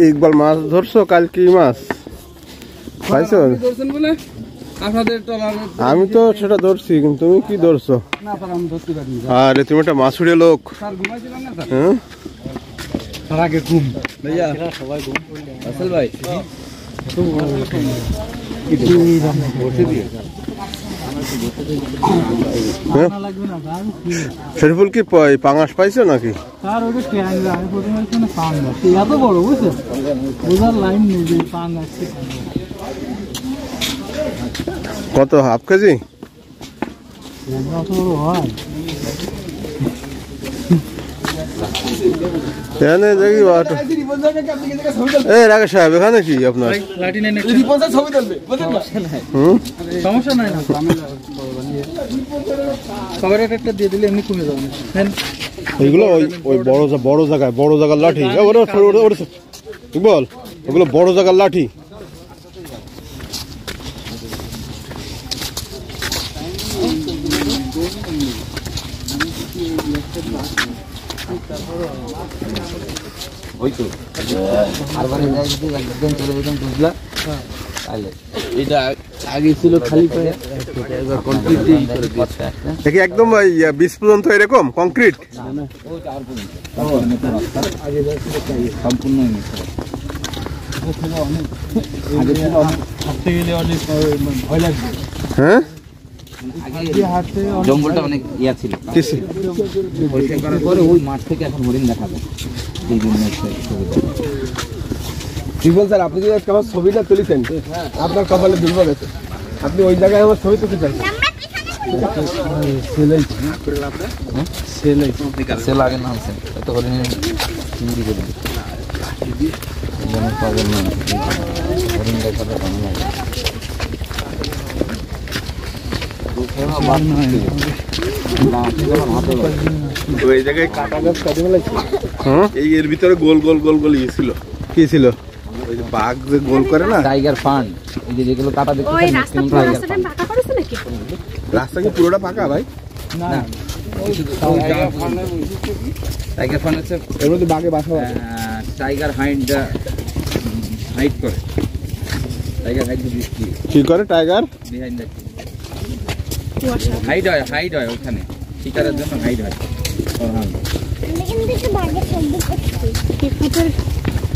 ইকবাল মাছ ধরছো? কাল কি মাছ পাইছো? আমি তো সেটা ধরছি, কিন্তু তুমি কি ধরছো? আরে তুমি একটা মাছুড়ে লোক। শরীফুল কি পাঙাশ পাইছো নাকি? কত, হাফ কেজি? রাকেশ সাহেব, এখানে কি আপনার সমস্যা নাই? এইগুলো ওই বড় জায়গার লাঠি বল, ওগুলো বড় জায়গার লাঠি। একদম বীজ পর্যন্ত এরকম কংক্রিট হ্যাঁ। জঙ্গলটা অনেক ইয়া ছিল, পরিষ্কার করার পরে ওই মাঠ থেকে এখন হরিণ দেখা যায়। স্যার, আপনি যদি আমার ছবিটা তুলেছেন, আপনার কপালে দুর্ভাগ্য আছে, আপনি ওই জায়গায় আমার ছবি তুলতে চান। ওই জায়গায় কাটা গাছ কাটে ফেলাইছে। এর ভিতরে গোল গোল গোল গোল ইয়ে ছিল। কি ছিল? ওই যে বাঘ যে গোল করে না, টাইগার ফান্ড। এই যে যেগুলো কাটা দেখতেছেন, রাস্তা কি পুরোটা ফাঁকা ভাই? না, টাইগার ফান্ড হচ্ছে এর মধ্যে বাঘে বাসা আছে। টাইগার হাইড করে, টাইগার হাইড কি করে? টাইগার হাইড হয় ওখানে, শিকারের জন্য হাইড হয়।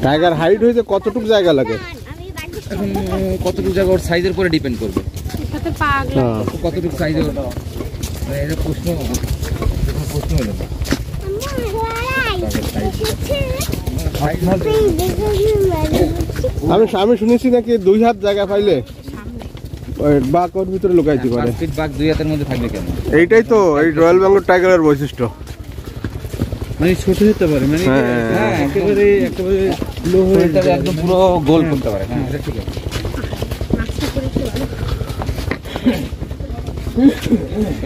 টাইগার হাইড হইতে কতটুকু জায়গা লাগে? এখন কতটুকু জায়গা ওর সাইজের উপরে ডিপেন্ড করবে, কতটুকু সাইজের প্রশ্ন হলো। আমি শুনেছি নাকি 2 হাত জায়গা পাইলে বাঘ ওর ভিতরে লুকাইতে পারে। বাঘ 2 হাতের মধ্যে থাকবে কেন? এইটাই তো এই রয়্যাল বেঙ্গল টাইগারের বৈশিষ্ট্য। মানে ছোট হতে পারে, মানে একেবারে লো হয়ে যাবে, একদম পুরো গোল করতে পারে। হ্যাঁ, এটা ঠিক আছে।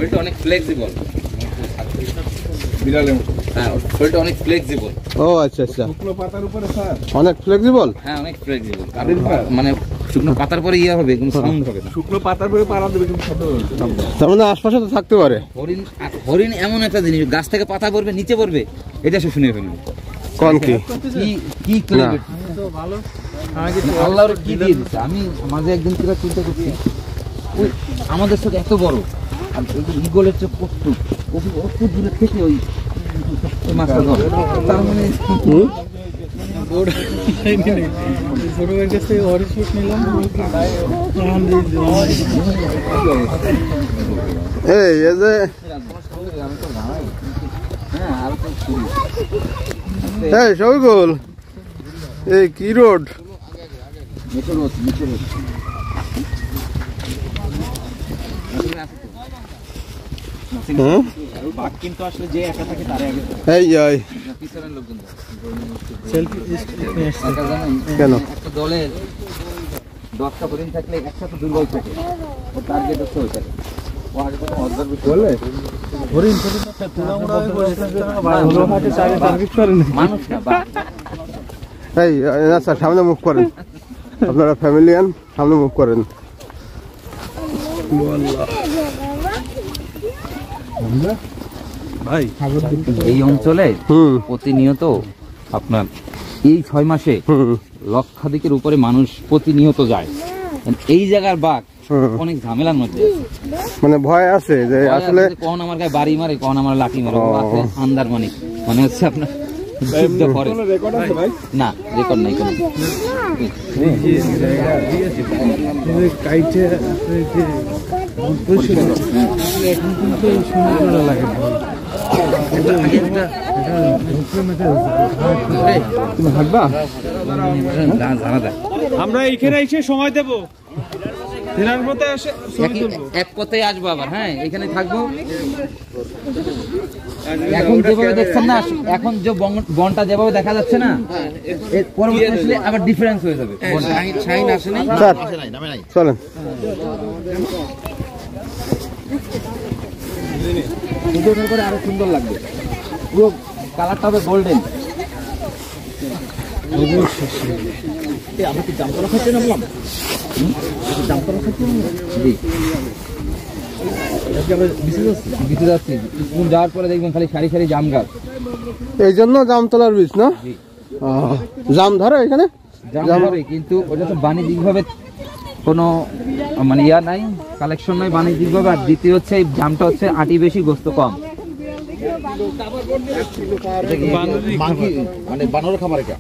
ওইটা অনেক ফ্লেক্সিবল, বিড়ালের মতো। হ্যাঁ, ওইটা অনেক ফ্লেক্সিবল। ও আচ্ছা আচ্ছা, শুকনো পাতার উপরে স্যার অনেক ফ্লেক্সিবল। হ্যাঁ, অনেক ফ্লেক্সিবল। মানে শুকনো পাতার পরে ইয়ে হবে, কোনো সাউন্ড হবে না। শুকনো পাতার উপরে পাড়া দেবে, কিন্তু শব্দ হবে না। তার মানে আশপাশে তো থাকতে পারে। হরিণ এমন একটা জিনিস, গাছ থেকে পাতা পড়বে, নিচে পড়বে, এটা সে শুনে ফেলবে। কোন কি কি ভালো আল্লাহর কি দিয়ে দিচ্ছে। আমি মাঝে একদিন পুরো চিন্তা করছি, ওই আমাদের সাথে এত বড়, আর ইগলের চেয়ে কত দূরে থেকে ওই মাছটা ধরে। তার মানে শফিকুল, এই কি রোড? কিন্তু আসলে যে একা থাকে তারে আগে পিছনের লোকজন কেন? একটা দলের 10টা হরিণ থাকলে একসাথে দুর্বল থাকে, ও টার্গেট হচ্ছে ওইটা। ও আগে কোনো অবজারভেশন বললে মানুষ না বাঘ। এই না স্যার, সামনে মুভ করেন, আপনারা ফ্যামিলিয়ান, সামনে মুভ করেন। ভাই এই অঞ্চলে প্রতিনিয়ত আপনার এই 6 মাসে লক্ষাধিকের উপরে মানুষ প্রতিনিয়ত যায়। এই জায়গার বাঘ অনেক ঝামেলার মধ্যে আছে। মানে ভয় আছে যে আসলে কখন আমার গায়ে বাড়ি মারে, কখন আমার লাঠি মারে, আছে আন্দার মানে হচ্ছে আপনার যুদ্ধ করে। রেকর্ড আছে ভাই? না, রেকর্ড নাই কোনো। তুমি হাঁটবা? আমরা এখানে এসে সময় দেবো, এক কথায় আসবো আবার। হ্যাঁ, এখানে থাকবো। এখন যেভাবে দেখছেন না, এখন যে বনটা যেভাবে দেখা যাচ্ছে না, এর পরবর্তীতে আবার ডিফারেন্স হয়ে যাবে। শাইন আসে নাই, স্যার চলেন। ভিডিওটার করে আরো সুন্দর লাগবে, পুরো কালারটা হবে গোল্ডেন। আমরা কি জামতলা খাইতে নামলাম? জামতলা খাইতে যাচ্ছি। স্কুল যাওয়ার পরে দেখবেন খালি সারি সারি জাম গাছ। এই জন্য জামতলার বীজ না? জাম ধরে এখানে? জাম ধরে, কিন্তু ওটা তো বাণিজ্যিক ভাবে কোনো মানে ইয়া নাই, কালেকশন নাই বাণিজ্যিক ভাবে। আর দ্বিতীয় হচ্ছে এই জামটা হচ্ছে আটি বেশি, গোস্ত কম। মানে বানর খাবার এটা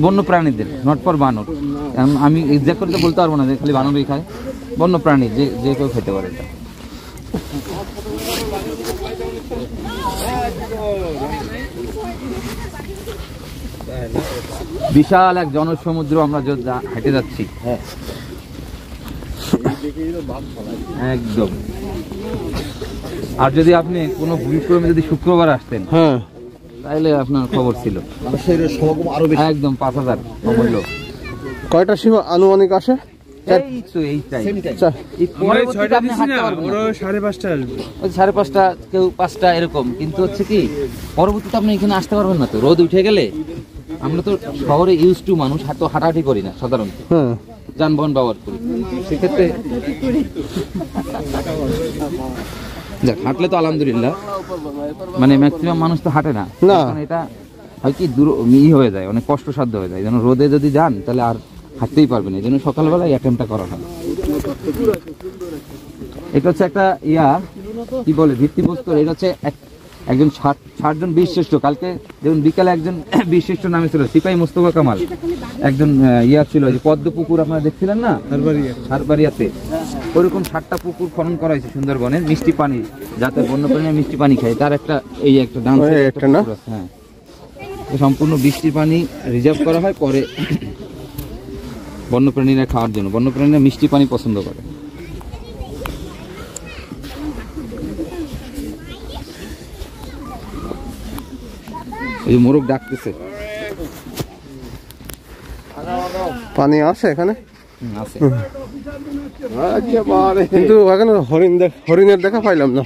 বন্য প্রাণীদের, নট ফর বানর। আমি এক্সাক্ট করে তো বলতে পারবো না যে খালি বানরই খায়, বন্য প্রাণী যে কেউ খেতে পারে এটা। বিশাল এক জনসমুদ্র আমরা হেঁটে যাচ্ছি। একদম। আর যদি আপনি কোনো ভূমিক্রমে যদি শুক্রবার আসতেন, হ্যাঁ, তাহলে আপনার খবর ছিল। একদম 5000 অমূল্য। কয়টা সীমা আনুমানিক আসে? এই তো এইটাই। এই পরবর্তীতে আপনি হাঁটতে পারবেন না। 5:30 আসবে, 5:30, কেউ 5টা এরকম। কিন্তু হচ্ছে কি, পরবর্তীতে আপনি এখানে আসতে পারবেন না। তো রোদ উঠে গেলে, আমরা তো শহরে ইউজ টু মানুষ, হাঁটাহাঁটি করি না সাধারণত, যানবাহন ব্যবহার করি। সেক্ষেত্রে যাক, হাঁটলে তো আলহামদুলিল্লাহ। মানে ম্যাক্সিমাম মানুষ তো হাঁটে না, এটা হয় কি দূর হয়ে যায়, অনেক কষ্টসাধ্য হয়ে যায়। যেন রোদে যদি যান তাহলে আর হাঁটতেই পারবেন। এই জন্য সকালবেলা এই অ্যাটেম্পটা করা হয়। এটা হচ্ছে একটা কি বলে, ভিত্তিপ্রস্তর। এটা হচ্ছে একজন 60 জন বীরশ্রেষ্ঠ। কালকে যেমন বিকালে একজন বীরশ্রেষ্ঠ নামে ছিল সিপাহী মোস্তফা কামাল, একজন ছিল, যে পদ্ম পুকুর আপনারা দেখছিলেন না হারবাড়িয়াতে, ওইরকম 60টা পুকুর খনন করা হয়েছে সুন্দরবনের, মিষ্টি পানি, যাতে বন্যপ্রাণী মিষ্টি পানি খায়। তার একটা ডান্স, হ্যাঁ, সম্পূর্ণ বৃষ্টির পানি রিজার্ভ করা হয় পরে বন্যপ্রাণীরা খাওয়ার জন্য। বন্যপ্রাণীরা মিষ্টি পানি পছন্দ করে। এই মোরগ ডাকতেছে। পানি আছে এখানে? আছে, কিন্তু এখানে হরিণের দেখা পাইলাম না।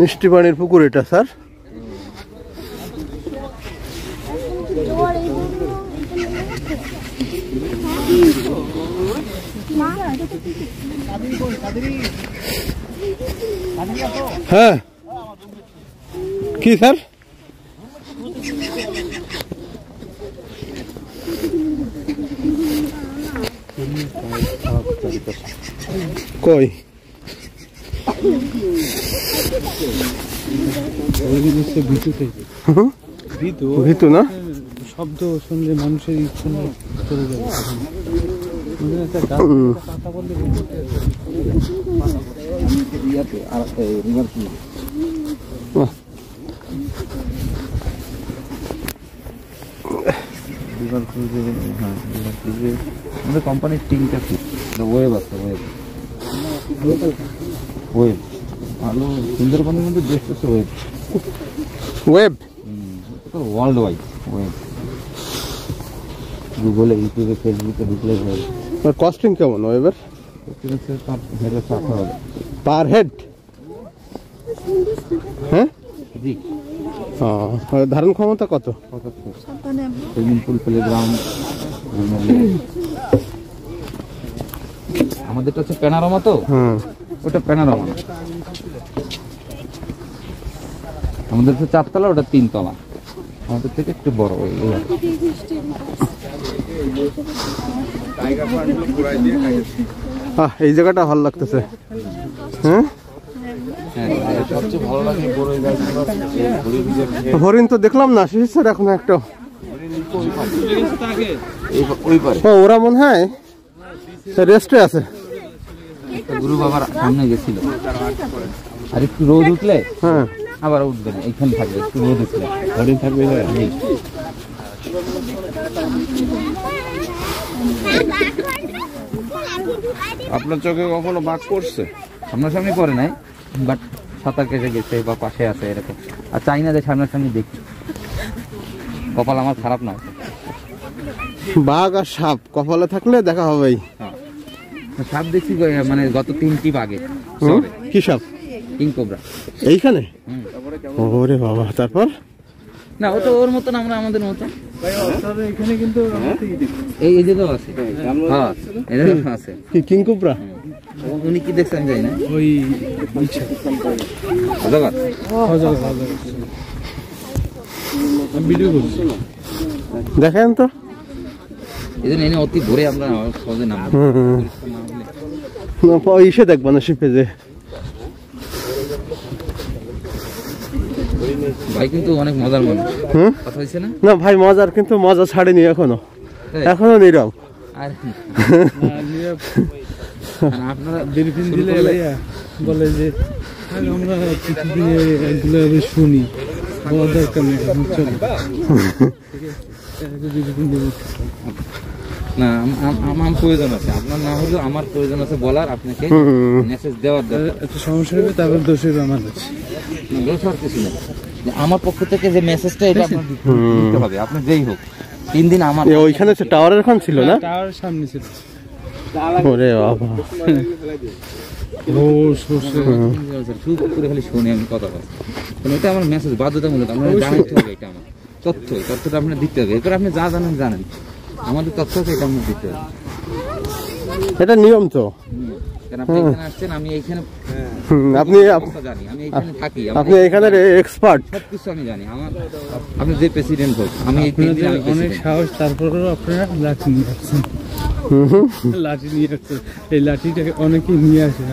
মিষ্টি পানির পুকুর এটা স্যার? হ্যাঁ, কি স্যার? কই ভীতু না? শব্দ শুনলে মানুষের চলে যাবে। আমাদের কোম্পানির টিমটা কি ওয়েব আছে, ওয়েব ভালো সুন্দরবনের মধ্যে বেস্ট হচ্ছে web, web world wide web. গুগলে, ইউটিউবে, ফেসবুকে ঢুকলে কস্টিং কেমন ওয়েবের? Per head? হ্যাঁ, জি। ধারণ ক্ষমতা কত? Swimming pool, playground. আমাদেরটা হচ্ছে প্যানোরামা, তো ওটা প্যানোরামা। আমাদের হচ্ছে 4 তলা, ওটা 3 তলা, আমাদের থেকে একটু বড়। এই জায়গাটা ভালো লাগতেছে। হ্যাঁ, সবচেয়ে ভালো লাগে হরিণ তো দেখলাম না, শেষের এখন একটা। ওরা মনে হয় রেস্টে আছে। গুরু বাবার সামনে গেছিল, আর একটু রোদ উঠলে হ্যাঁ আবার উঠবে না, এইখানে থাকবে। একটু রোদ উঠলে হরিণ থাকবে। আপনার চোখে কখনো বাঘ পড়ছে? সামনাসামনি পড়ে নাই, বাট সাঁতার কেটে গেছে বা পাশে আছে এরকম। আর চাই না যে সামনাসামনি দেখি, কপাল আমার খারাপ নয়। বাঘ আর সাপ কপালে থাকলে দেখা হবেই। সাপ দেখছি মানে গত 3টি বাঘে। কি সাপ? King cobra. এইখানে? ওরে বাবা, তারপর? না, ও তো ওর মতন, আমরা আমাদের মতন। এখানে কিন্তু এই জায়গাও আছে। হ্যাঁ, এরকম আছে। কি কিং কোবরা? উনি কি দেখছেন যাই না? ওই ভিডিও করছি, দেখেন তো। এই জন্য এনে অতি ভোরে আমরা সহজে নাম ইসে দেখবো না, শিপে যে। ভাই কিন্তু অনেক মজার মানুষ। কথা হয়েছে না? না ভাই, মজার, কিন্তু মজা ছাড়েনি এখনো, এখনো নীরব। আর আপনারা বিরফিন দিলে বলে যে আমরা কিছুদিন এগুলো শুনি, বলার দরকার নেই, চলো। না, আমার প্রয়োজন আছে, আপনার না হলেও আমার প্রয়োজন আছে বলার, আপনাকে মেসেজ দেওয়ার দরকার। একটা সমস্যা হবে, তারপর দোষ হবে আমার কাছে। দোষ আর কিছু না, আমার পক্ষ থেকে যে মেসেজটা এটা আপনার দিতে হবে, আপনি যেই হোক। 3 দিন আমার ওইখানে টাওয়ারের ওখানে ছিল না? টাওয়ারের সামনে ছিল। ওরে বাবা, চুপ করে খালি শুনে আমি কথা বলছি। এটা আমার মেসেজ বাধ্যতামূলক, আপনার জানাতে হবে। এটা আমার তথ্যটা আপনার দিতে হবে। এরপর আপনি যা জানেন জানেন, আমাদের তথ্য এটা আপনার দিতে হবে। এটা নিয়ম তো। কারণ আপনি এখানে আসছেন, আমি এইখানে আপনি জানি, আমি এইখানে থাকি, আপনি এখানের এক্সপার্ট, সবকিছু আমি জানি। আমার আপনি যে প্রেসিডেন্ট হোক, আমি অনেক সাহস, তারপরেও আপনারা লাঠি নিয়ে আসছেন। লাঠি নিয়ে আসছেন, এই লাঠিটাকে অনেকেই নিয়ে আসে,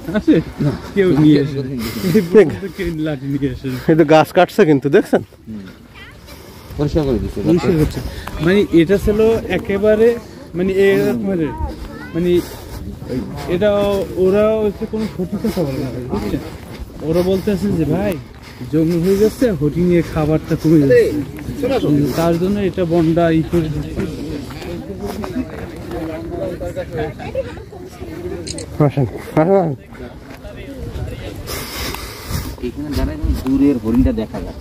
কেউ নিয়ে আসে, লাঠি নিয়ে আসে। কিন্তু গাছ কাটছে কিন্তু, দেখছেন? পরিষ্কার করে দিচ্ছে। মানে এটা ছিল একেবারে, মানে এরকমের, মানে এটা ওরা হচ্ছে কোনো ক্ষতি কথা বলে না, বুঝছেন? ওরা বলতেছে যে ভাই জঙ্গল হয়ে যাচ্ছে, হটি নিয়ে খাবারটা কমে যাচ্ছে, তার জন্য এটা বন্ডা করে দিচ্ছে। এখানে দাঁড়ায় দূরের হরিণটা দেখা যায়,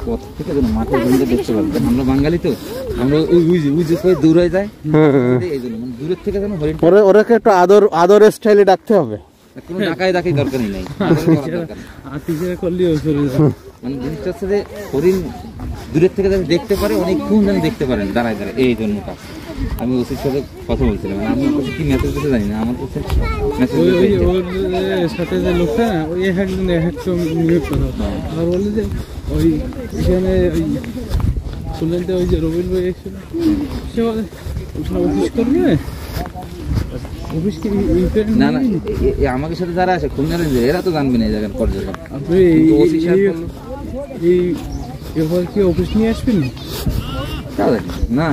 পথ থেকে যেন মাঠের হরিণটা দেখতে পাবেন। আমরা বাঙালি তো, আমরা ওই যে দূরে যায়, এই জন্য মানে দূরের থেকে যেন হরিণ। ওরাকে একটু আদর স্টাইলে ডাকতে হবে, কোনো ডাকাই দরকারই নাই। মানে জিনিসটা হচ্ছে যে হরিণ দূরের থেকে যেন দেখতে পারে, অনেকক্ষণ যেন দেখতে পারেন দাঁড়ায় দাঁড়ায়, এই জন্য কাজ। আমি ওসির সাথে কথা বলছিলাম, আমি কি মেসেজ দিতে জানি না, আমার কাছে ওর সাথে যে লোকটা না, ওই একজন আর বলে যে ওই এখানে ওই শুনলেন যে ওই যে রবিন ভাই এসেছিল, সে বলে অফিস করবে, অফিস কি না না, আমাদের সাথে যারা আছে খুলনার, এরা তো জানবে না এই জায়গার পর্যটন। আপনি এবার কি অফিস নিয়ে আসবেন না?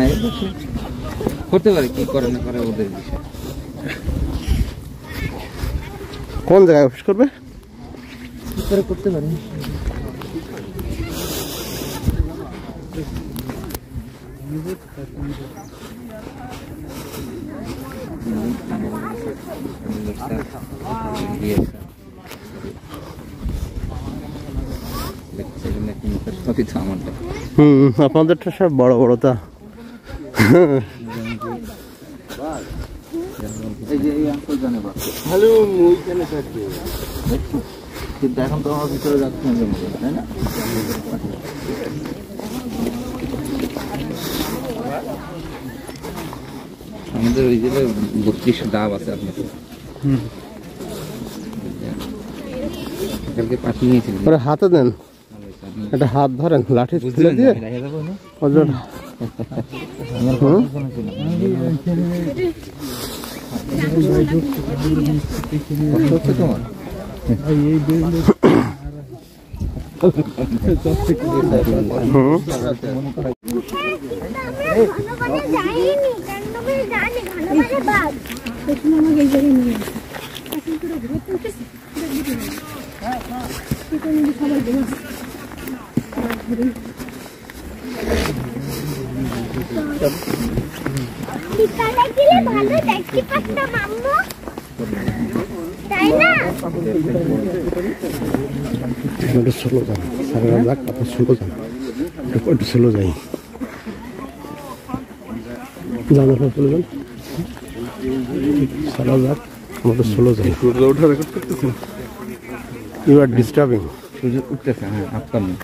করতে পারে, কি করে না করে ওদের বিষয়। কোন জায়গায় অফিস করবে? করতে পারে। সবই তো আমারটা। আপনাদেরটা সব বড় বড় তা। এই যে এই আঙ্কল জানে বা হ্যালো, ওইখানে থাকবে। কিন্তু এখন তো আমার ভিতরে যাচ্ছে না, তাই না? আমাদের ওই জেলায় 32 ডাব আছে আপনার। কালকে পাঠিয়ে নিয়েছিলেন। ওরা হাতে দেন, একটা হাত ধরেন, লাঠি তুলে দিয়ে ওজন। তোমার ভালো দেখতে পারতাম আম্মু, তাই না? একটু স্লো যান, সারা রাত আপনি স্লো যান, একটু স্লো যাই, জানালা চলে যান, সারা রাত আমাদের স্লো যাই। সূর্য ওঠা রেকর্ড করতেছেন? You R disturbing. সূর্য উঠতেছে, হ্যাঁ আপনার না।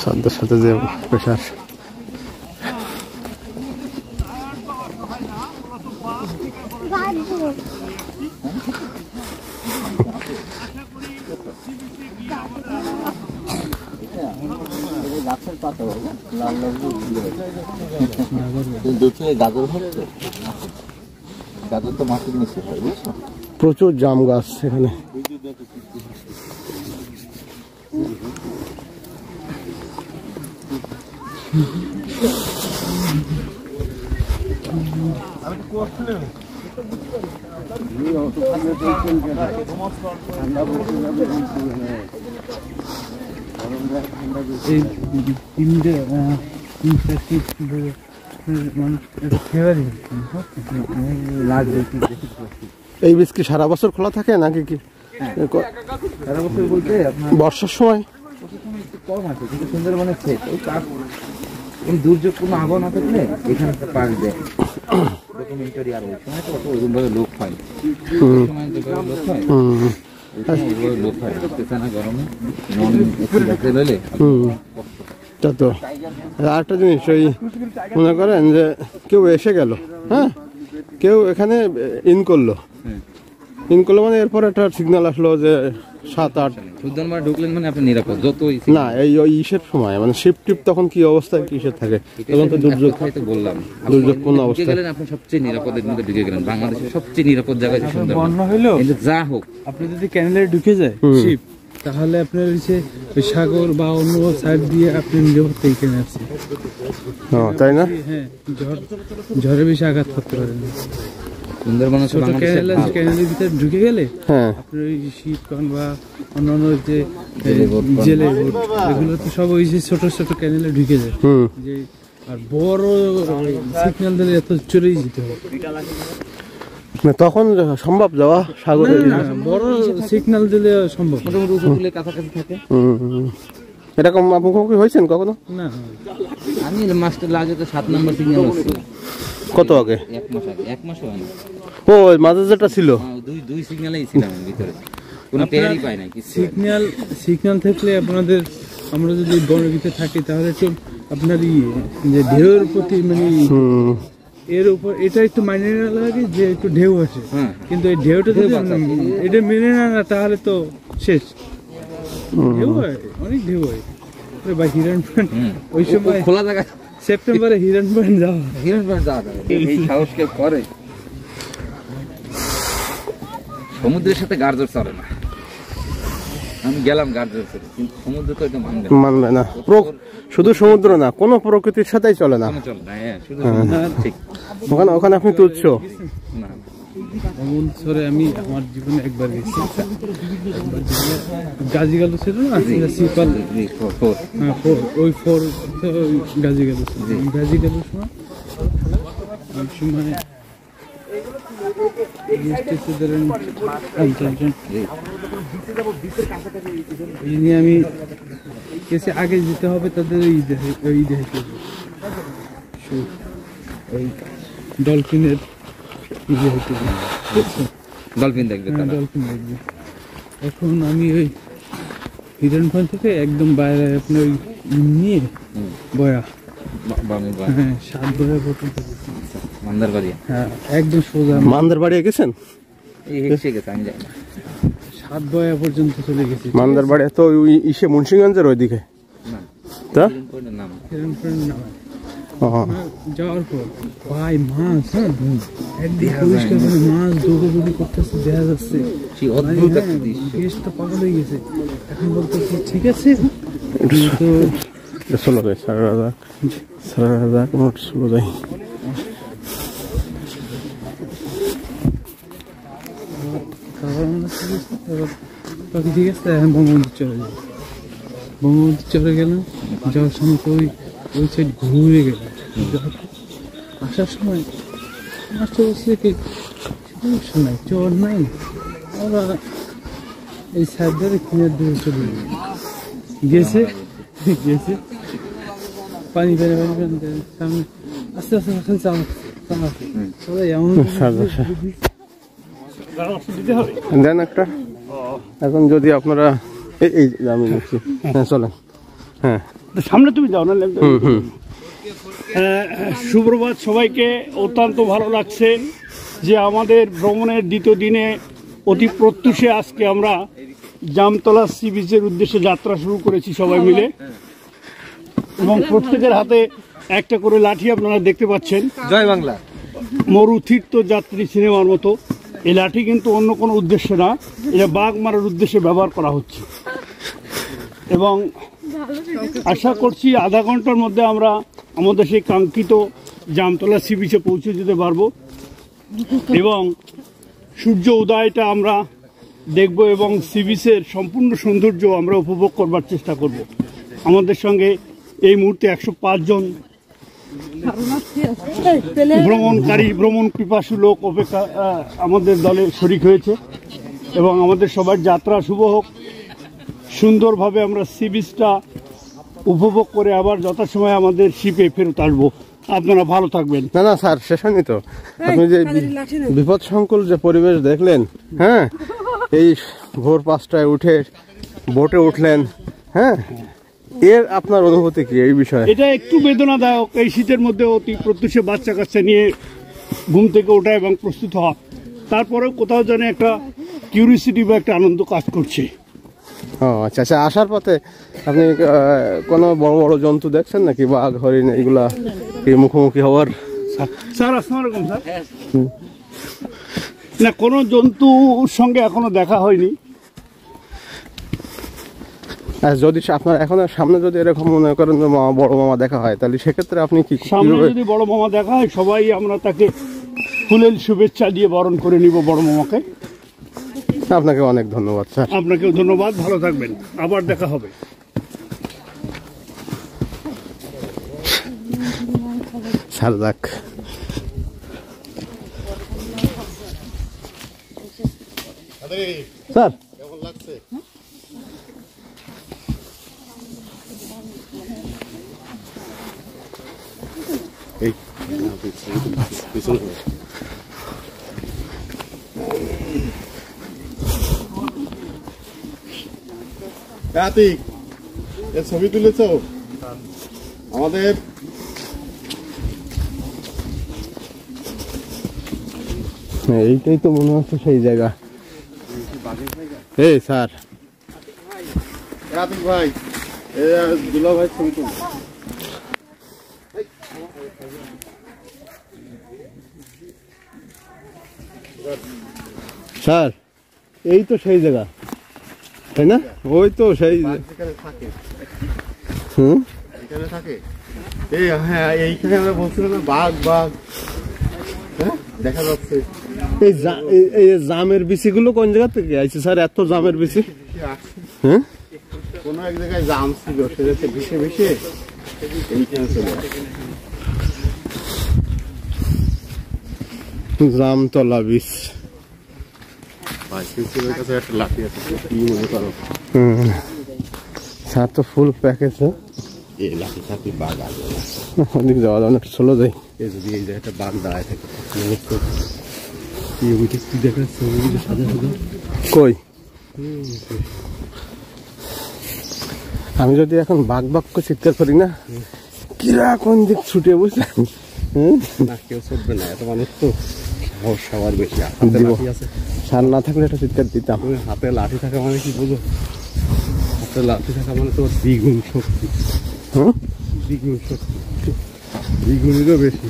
সাদের সাথে যে প্রেশার, গাছের পাতা লাল লাল দেখে গাজর হচ্ছে। গাজর তো মাটির নিচে হয়, বুঝছো? প্রচুর জাম গাছ এখানে। এই তিনটে মানুষ ফেভারিট এই বীজ কি সারা বছর খোলা থাকে নাকি কি সারা বছর বলতে আপনার বর্ষার সময়? একটু কম আছে, কিন্তু সুন্দরবনের ক্ষেত ওই কাঠ, এই দুর্যোগ কোনো আবহাওয়া না থাকলে এখানে পাশ দেয় ডকুমেন্টারি। আর ওই সময় তো ওইরকম ভাবে লোক হয়, ওই সময় যেভাবে লোক হয় ওইভাবে লোক হয়, বুঝতেছে না? গরমে নন এসি লইলে তা তো আরেকটা জিনিস, ওই মনে করেন যে কেউ এসে গেল, হ্যাঁ, কেউ এখানে ইন করলো মানে এরপর একটা সিগন্যাল আসলো যে 7-8 সুন্দরবন ঢুকলেন মানে আপনি নিরাপদ। যত না এই ওই ইসের সময় মানে শিফট টিপ তখন কি অবস্থায় কিসের থাকে, তখন তো দুর্যোগ, তো বললাম দুর্যোগপূর্ণ অবস্থা। গেলেন আপনি সবচেয়ে নিরাপদের মধ্যে ঢুকে গেলেন। বাংলাদেশের সবচেয়ে নিরাপদ জায়গায় সুন্দরবন। বন্যা হইলো কিন্তু যা হোক, আপনি যদি ক্যানেলে ঢুকে যায় শিপ, তাহলে আপনার হচ্ছে ওই সাগর বা অন্য সাইড দিয়ে আপনি নিরাপত্তা এখানে আসছেন। তাই না? হ্যাঁ, ঝড়ে বেশি আঘাত করতে পারেন। সুন্দরবন ছোট ক্যানেলের ভিতরে ঢুকে গেলে হ্যাঁ, আপনার ওই শিপকন বা অন্যান্য যে জেলে বোট এগুলো তো সব ওই যে ছোট ছোট ক্যানেলে ঢুকে যায়। যে আর বড় সিগন্যাল দিলে এত চড়েই যেতে হবে, তখন সম্ভব যাওয়া সাগরে? বড় সিগন্যাল দিলে সম্ভব মোটামুটি উপকূলের কাছাকাছি থাকে। এরকম মুখোমুখি হয়েছেন কখনো? না। আমি মাস্টার লাগে তো 7 নম্বর সিগন্যাল হচ্ছিল কত আগে? 1 মাস আগে। 1 মাসও হয় না। ও মাঝে যেটা ছিল, দুই সিগন্যালেই ছিলাম আমি ভিতরে, কোনো টেরই পাই না কিছু। সিগন্যাল থাকলে আপনাদের, আমরা যদি বনের ভিতরে থাকি তাহলে একটু আপনার যে ঢেউয়ের প্রতি মানে এর উপর এটা একটু মাইনে না লাগে যে একটু ঢেউ আসে, কিন্তু এই ঢেউটা যদি এটা মেনে না তাহলে তো শেষ। ঢেউ হয়, অনেক ঢেউ হয় বা হিরণ ওই সময় খোলা জায়গা সেপ্টেম্বরে হিরণ যাওয়া এই সাহস কেউ করে? সমুদ্রের সাথে গার্জর চলে না। আমি গেলাম গার্জর করে, কিন্তু সমুদ্র তো এটা মানবে না। শুধু সমুদ্র না, কোনো প্রকৃতির সাথেই চলে না। চলে না, শুধু ঠিক ওখানে আপনি তুচ্ছ না। অমৃতসরে আমি আমার জীবনে একবার গেছি, গাজীগালু ছিল না সিপাল, ওই ফোর গাজীগালু ছিল। গাজীগালুর সময় এই নিয়ে আমি কেসে আগে যেতে হবে তাদের ওই দেখে ওই ডলফিনের ডলফিন দেখবে তারা। ডলফিন দেখবে। এখন আমি ওই হিরন ফল থেকে একদম বাইরে আপনার ওই নিয়ে বয়া হ্যাঁ 7 বয়া পর্যন্ত মান্দারবাড়ি। হ্যাঁ একদম সোজা মান্দার বাড়ি গেছেন? এই হেসে গেছে, আমি যাই না। 7 বয়া পর্যন্ত চলে গেছি। মান্দার বাড়ি তো ওই ইসে মুন্সিগঞ্জের ওইদিকে না তা নাম হিরন ফল নামে ও, যাওয়ার পর ভাই মাছ একদিন পরিষ্কার করে মাছ দৌড়াদৌড়ি করতেছে দেখা যাচ্ছে। সেই অদ্ভুত একটা দৃশ্য। বেশ তো পাগল হয়ে গেছে। এখন বলতেছে ঠিক আছে তো চলো যাই সারা রাজা কোনো চলো যাই। বাকি ঠিক আছে এখন বঙ্গবন্ধু চলে যাই। বঙ্গবন্ধু চলে গেলাম, যাওয়ার সময় তো ওই সাইড ঘুরে গেলাম। আসার সময় মাস্টার বলছে কি সমস্যা নাই, চর নাই, ওরা এই সাইড ধরে কিনার দিকে চলে গেছে গেছে পানি পানি পানি পানি সামনে আস্তে আস্তে খালি চলে এমন দেন একটা। এখন যদি আপনারা এই আমি নিচ্ছি, হ্যাঁ চলেন, হ্যাঁ সামনে তুমি যাও না। সুপ্রভাত সবাইকে। অত্যন্ত ভালো লাগছে যে আমাদের ভ্রমণের দ্বিতীয় দিনে অতি প্রত্যুষে আজকে আমরা জামতলা সি বিচের উদ্দেশ্যে যাত্রা শুরু করেছি সবাই মিলে, এবং প্রত্যেকের হাতে একটা করে লাঠি আপনারা দেখতে পাচ্ছেন। জয় বাংলা। মরুতীর্থ যাত্রী সিনেমার মতো এই লাঠি কিন্তু অন্য কোনো উদ্দেশ্যে না, এটা বাঘ মারার উদ্দেশ্যে ব্যবহার করা হচ্ছে। এবং আশা করছি আধা ঘন্টার মধ্যে আমরা আমাদের সেই কাঙ্ক্ষিত জামতলা সি বিচে পৌঁছে যেতে পারবো এবং সূর্য উদয়টা আমরা দেখব এবং সি বিচের সম্পূর্ণ সৌন্দর্য আমরা উপভোগ করবার চেষ্টা করব। আমাদের সঙ্গে এই মুহূর্তে 105 জন ভ্রমণ পিপাসু লোক অপেক্ষা আমাদের দলে শরিক হয়েছে এবং আমাদের সবার যাত্রা শুভ হোক। সুন্দরভাবে আমরা সি বিচটা উপভোগ করে আবার যথাসময়ে আমাদের শিপে ফেরত আসবো। আপনারা ভালো থাকবেন। না না স্যার, শেষ হয়নি তো। আপনি যে বিপদ সংকুল যে পরিবেশ দেখলেন, হ্যাঁ, এই ভোর 5টায় উঠে বোটে উঠলেন, হ্যাঁ, এর আপনার অনুভূতি কি এই বিষয়ে? এটা একটু বেদনাদায়ক এই শীতের মধ্যে অতি প্রত্যুষে বাচ্চা কাচ্চা নিয়ে ঘুম থেকে ওঠা এবং প্রস্তুত হওয়া, তারপরেও কোথাও যেন একটা কিউরিসিটি বা একটা আনন্দ কাজ করছে। ও আচ্ছা আচ্ছা। আসার পথে আপনি কোনো বড় বড় জন্তু দেখছেন নাকি, বাঘ হরিণ এগুলা কি মুখোমুখি হওয়ার? স্যার আসসালামু আলাইকুম। স্যার না, কোনো জন্তুর সঙ্গে এখনো দেখা হয়নি। যদি আপনার এখন সামনে যদি এরকম মনে করেন যে বড় মামা দেখা হয়, তাহলে সেক্ষেত্রে আপনি কি সামনে যদি বড় মামা দেখা হয়, সবাই আমরা তাকে ফুলের শুভেচ্ছা দিয়ে বরণ করে নিব বড় মামাকে। আপনাকে অনেক ধন্যবাদ স্যার। আপনাকেও ধন্যবাদ, ভালো থাকবেন, আবার দেখা হবে। স্যার যাক, স্যার কেমন লাগছে? এই কার্তিক, এর ছবি তুলেছ আমাদের? এইটাই তো মনে হচ্ছে সেই জায়গা। এই স্যার, কার্তিক ভাই, দুলা ভাই ছবি তুল। স্যার এই তো সেই জায়গা, তাই না? ওই তো সেই থাকে, হুম, এখানে থাকে। এই হ্যাঁ, এইখানে আমরা বলছিলাম না বাঘ বাঘ, হ্যাঁ দেখা যাচ্ছে। এই জামের বিচিগুলো কোন জায়গা থেকে আইছে স্যার? এত জামের বিচি, হ্যাঁ, কোনো এক জায়গায় জাম ছিল, সেটাতে ভেসে ভেসে এইখানে চলে আসে। জামতলা বীজ। একটা লাঠি আছে, কি মনে করো? ছাদ তো ফুল প্যাকেজ। এই লাঠি থাকি বাঘ আসবে না। ওদিক যাওয়া যাবে না, একটু চলে যাই। এই যদি এই জায়গাটা বাঘ দাঁড়ায় থাকে, কই আমি যদি এখন বাঘ বাঘ করে চিৎকার করি না, কিরা কোন দিক ছুটে বুঝলেন? না কেউ চলবে না, এত মানুষ তো সবার বেশি। সার না থাকলে একটা চিৎকার দিতাম। হাতে লাঠি থাকা মানে কি বোঝো? হাতে লাঠি থাকা মানে তো দ্বিগুণ শক্তি। দ্বিগুণ শক্তি, দ্বিগুণেরও বেশি।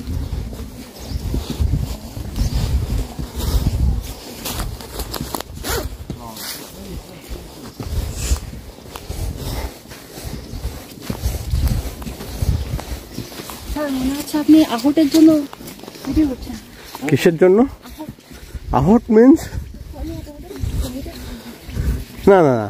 মনে হচ্ছে আপনি আহটের জন্য ভিডিও করছেন। কিসের জন্য? আহট মিন্স না না না,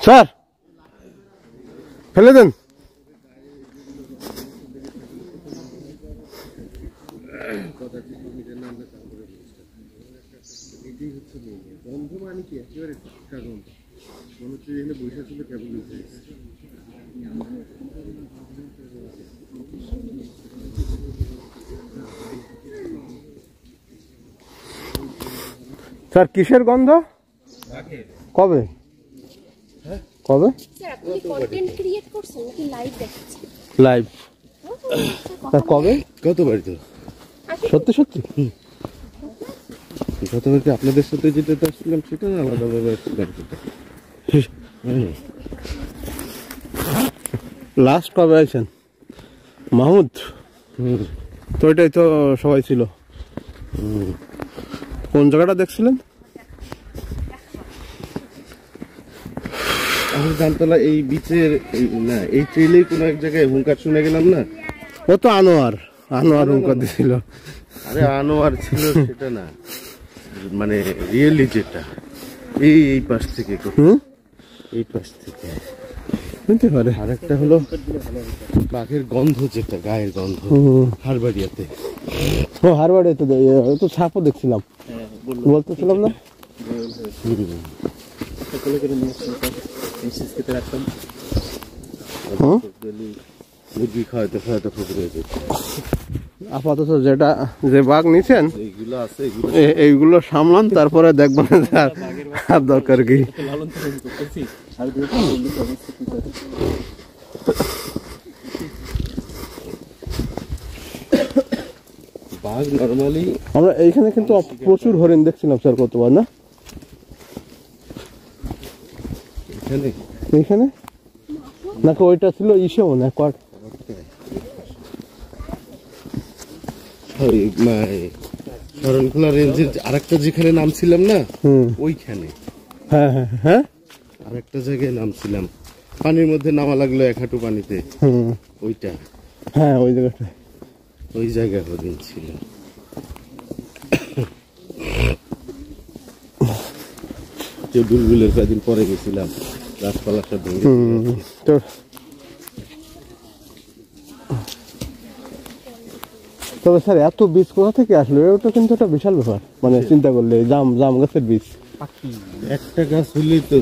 স্যার ফেলে দেন। স্যার কিসের গন্ধ? কবে কবে স্যার আপনি কন্টেন্ট ক্রিয়েট করছেন নাকি লাইভ দেখাচ্ছেন? লাইভ? স্যার কবে? কতবার তো সত্যি সত্যি? গতবার কি আপনাদের সাথে যেটা আসছিলাম সেটা না আলাদাভাবে আসছিলাম? লাস্ট কবে আছেন মাহমুদ? তো ওইটাই তো সবাই ছিল। কোন জায়গাটা দেখছিলেন? আমি জানতলা এই বিচের না, এই ট্রেলেই কোনো এক জায়গায় হুঙ্কার শুনে গেলাম না। ও তো আনোয়ার হুঙ্কার দিছিল। আরে আনোয়ার ছিল সেটা না, মানে রিয়েলি যেটা এই পাশ থেকে, এই পাশ থেকে শুনতে পারে। আর একটা হলো বাঘের গন্ধ, যেটা গায়ের গন্ধ হারবাড়িয়াতে। ও হারবাড়ে তো তো ছাপও দেখছিলাম, বলতেছিলাম না। মুরগি খাওয়াতে খাওয়াতে পুকুরে যেত। আপাতত যেটা যে বাঘ নিছেন এইগুলো আছে, এইগুলো সামলান, তারপরে দেখবেন আর দরকার কি। বাঘ নর্মালি আমরা এইখানে কিন্তু প্রচুর হরিণ দেখছিলাম স্যার, কতবার না এখানে এইখানে নাকি ওইটা ছিল ইসে মনে হয় কট শরণখোলা রেঞ্জের আরেকটা যেখানে নামছিলাম না, ওইখানে। হ্যাঁ হ্যাঁ হ্যাঁ, আরেকটা জায়গায় নামছিলাম, পানির মধ্যে নামা লাগলো এক হাঁটু পানিতে, ওইটা। হ্যাঁ ওই জায়গাটা, ওই জায়গায় হরিণ ছিল। যে বুলবুলের কয়েকদিন পরে গেছিলাম, গাছপালা সব ভেঙে তো তবে স্যার এত বীজ কোথা থেকে আসলো? ওটা কিন্তু একটা বিশাল ব্যাপার, মানে চিন্তা করলে জাম গাছের বীজ। একটা গাছ হইলেই তো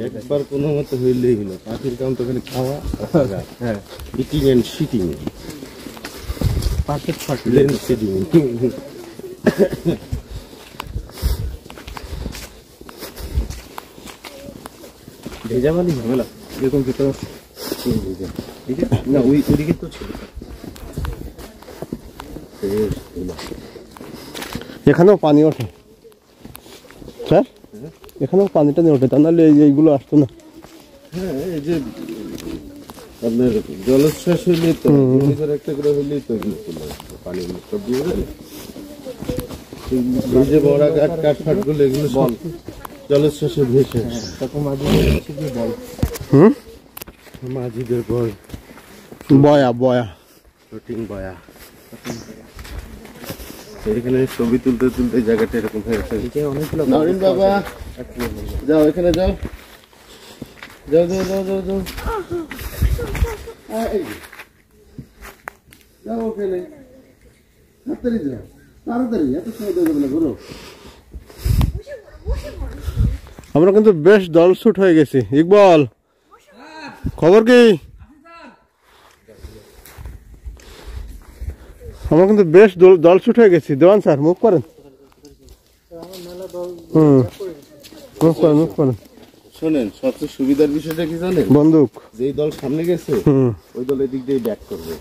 একবার কোনো মতো হইলেই হলো। পাখির কাম তো খালি খাওয়া, ইটিং এন্ড শিটিং, ভেজা মানে ঝামেলা এরকম খেতে পারছি। না ওই ওদিকে তো ছিল। এখানেও পানি ওঠে স্যার, এখানেও পানিটা নিয়ে ওঠে, তা নাহলে এইগুলো আসতো না। হ্যাঁ, এই যে আপনার জলোচ্ছ্বাস হইলে তো একটা করে হইলেই তো পানিগুলো সব দিয়ে যাবে। এই যে বড় কাঠ গুলো এগুলো সব জলোচ্ছ্বাসে ভেসে তখন মাঝে বল মাঝিদের বল বয়া বয়া শুটিং বয়া। এখানে ছবি তুলতে তুলতে জায়গাটা এরকম হয়ে গেছে। অনেকগুলো নরিন বাবা যাও, এখানে যাও, যাও যাও যাও যাও যাও যাও ওখানে তাড়াতাড়ি যাও, তাড়াতাড়ি, এত সময় দেওয়া যাবে না ঘুরো। আমরা কিন্তু বেশ দলছুট হয়ে গেছি। ইকবাল, খবর কি? আমরা কিন্তু বেশ দলছুট হয়ে গেছি। দেওয়ান স্যার মুভ করেন, মুভ করেন, মুভ করেন। শোনেন, সবচেয়ে সুবিধার বিষয়টা কি জানেন? বন্দুক যেই দল সামনে গেছে ওই দল এদিক দিয়ে ব্যাক করবে।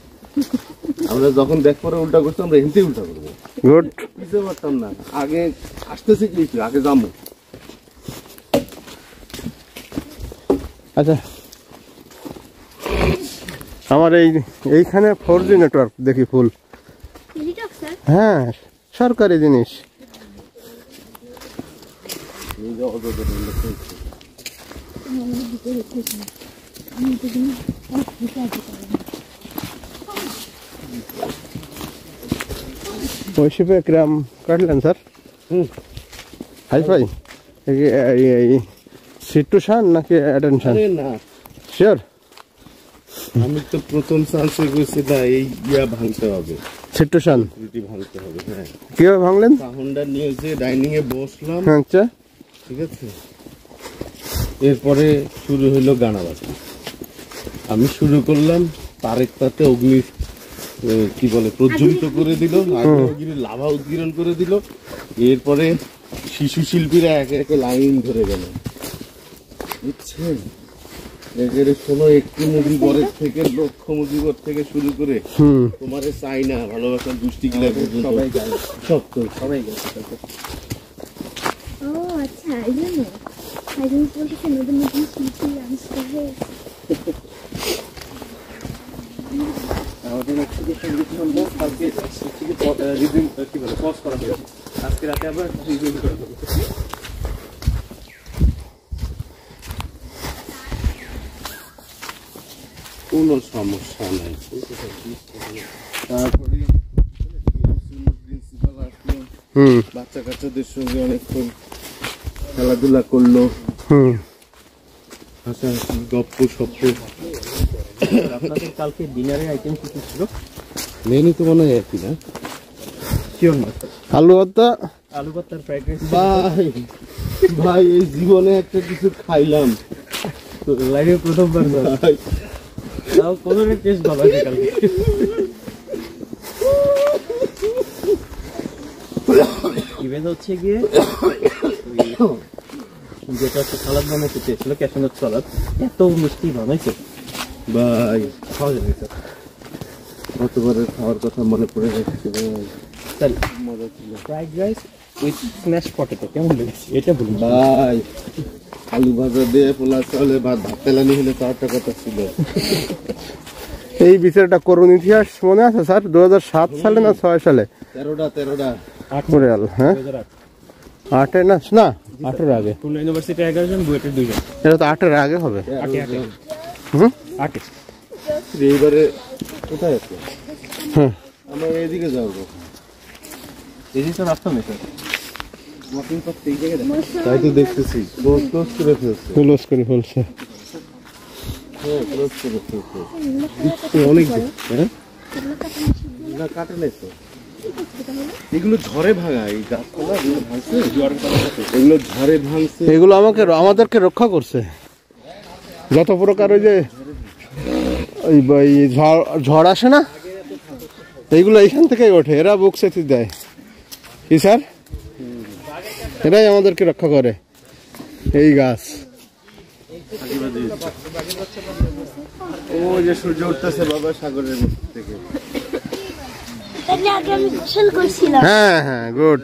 আমরা যখন ব্যাক করে উল্টা করছি, আমরা এমনিতেই উল্টা করবো। গুড। বুঝতে পারতাম না, আগে আসতেছি কি আগে যাবো। আচ্ছা, আমার এইখানে 4G নেটওয়ার্ক দেখি ফুল। হ্যাঁ, সরকারি জিনিস। ওই শিপে কিরাম কাটলেন স্যার? হাই ফাই সিটুশন নাকি অ্যাটেনশন? না, শিওর? আমি তো প্রথম চান্সে গেছি না, এই ভাঙতে হবে, সিটুশন ভাঙতে হবে। হ্যাঁ, কিভাবে ভাঙলেন? সাউন্ডটা নিয়ে যে ডাইনিং এ বসলাম, আচ্ছা, ঠিক আছে, এরপরে শুরু হইলো গানা বাজনা। আমি শুরু করলাম, তারেক তাতে অগ্নি কি বলে প্রজ্বলিত করে দিল, আগ্নেয়গিরি লাভা উদ্গীরণ করে দিল। এরপরে শিশু শিল্পীরা একে একে লাইন ধরে গেল, বুঝছেন? এর কোনো একটি মুজিবরের থেকে লক্ষ মুজিবর থেকে শুরু করে তোমারে চাই না ভালোবাসার দুষ্টি গিলা পর্যন্ত সবাই গেল, সব তো সবাই গেছে। ও আচ্ছা, এই জন্য বলতেছে নতুন নতুন শিল্পী আবিষ্কার হয়ে আমাদের একসাথে সঙ্গীত সন্ধ্যা কালকে রিভিউ কি বলে পজ করা হয়েছে, আজকে রাতে আবার রিভিউ করা হবে। কোনো সমস্যা নাই। তারপরে প্রিন্সিপাল আসলো, বাচ্চা কাচ্চাদের সঙ্গে অনেকক্ষণ খেলাধুলা করলো, হাসাহাসি গপ্প সপ্প। আপনাদের কালকে ডিনারের আইটেম কি ছিল? মেনু তো মনে হয় একই না? শিওর না, আলু ভর্তা, আলু ভর্তার ফ্রাইড রাইস। ভাই ভাই এই জীবনে একটা কিছু খাইলাম লাইফে প্রথমবার, ভাই। তাও কোনোটার টেস্ট ভালো আছে কালকে। ইভেন্ট হচ্ছে গিয়ে যেটা হচ্ছে সালাদ বানাইতে চেয়েছিল, ক্যাশনাট সালাদ, এত মিষ্টি বানাইছে ভাই, খাওয়া যাবে স্যার। গতবারের খাওয়ার কথা মনে পড়ে যাচ্ছে ভাই, স্যার মজা ছিল। Fried rice with smash potato কেমন লেগেছে এটা বলুন। ভাই আলু ভাজা দিয়ে পোলা চালে ভাত তেলানি হলে তো একটা কথা ছিল। এই বিচারটা করুন ইতিহাস মনে আছে স্যার? 2007 সালে না 6 সালে? 13টা হ্যাঁ, 8 না, না 8-এর আগে। খুলনা ইউনিভার্সিটি 11 জন, বুয়েটের 2 জন। এটা তো 8-এর আগে হবে। 8 এইবারে কোথায় আছে? হ্যাঁ, আমরা এদিকে যাবো। এই যে স্যার রাস্তা নেই স্যার, ওয়াকিং করতে এই জায়গায় তাই তো দেখতেছি, ক্লোজ করে ফেলছে। ক্লোজ করে ফেলছে। হ্যাঁ, ক্লোজ করে ফেলছে অনেক। হ্যাঁ, না কাটে নাই তো, এগুলো ঝড়ে ভাঙা, এই গাছপালা এগুলো ভাঙছে, এগুলো ঝড়ে ভাঙছে। এগুলো আমাদেরকে রক্ষা করছে যত প্রকার। ওই যে ওই ঝড় আসে না, এইগুলো এইখান থেকেই ওঠে, এরা বুক সেতি দেয়। কি স্যার? এরাই আমাদেরকে রক্ষা করে, এই গাছ। ও যে সূর্য উঠতেছে বাবা সাগরের মধ্যে থেকে। তাহলে আগে আমি গোসল করছিলাম। হ্যাঁ হ্যাঁ গুড।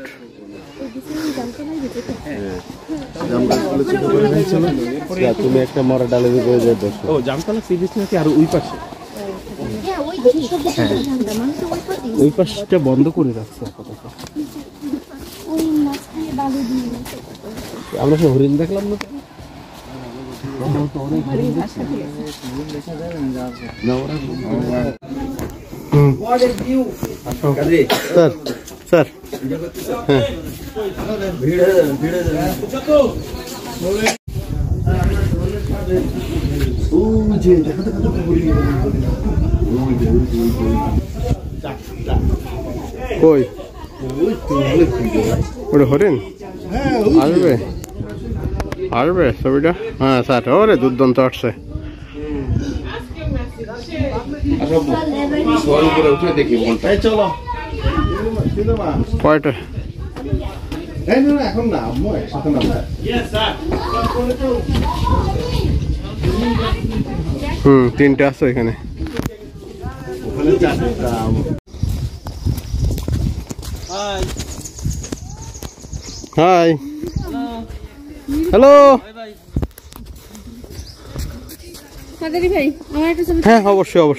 তুমি একটা মরা ডালের উপরে যাই বসো। ও জামতলা সি বিচ নাকি আর ওই পাশে? হ্যাঁ ওই যে সব জানতাম আমি তো ওই পথে ওই পাশটা বন্ধ করে রাখছে আপাতত। ওই মাঝখানে বালু দিয়ে আমরা সে হরিণ দেখলাম না তো। স্যার স্যার হ্যাঁ কই ওটা হরিণ আসবে আসবে ছবিটা? হ্যাঁ স্যার ওরে দুর্দান্ত আসছে। চলো কয়টা? এখন না একসাথে না। তিনটে আছে এখানে। ওখানে চারটা। Hi hello. ভাই আমার একটা হ্যাঁ অবশ্যই অবশ্যই।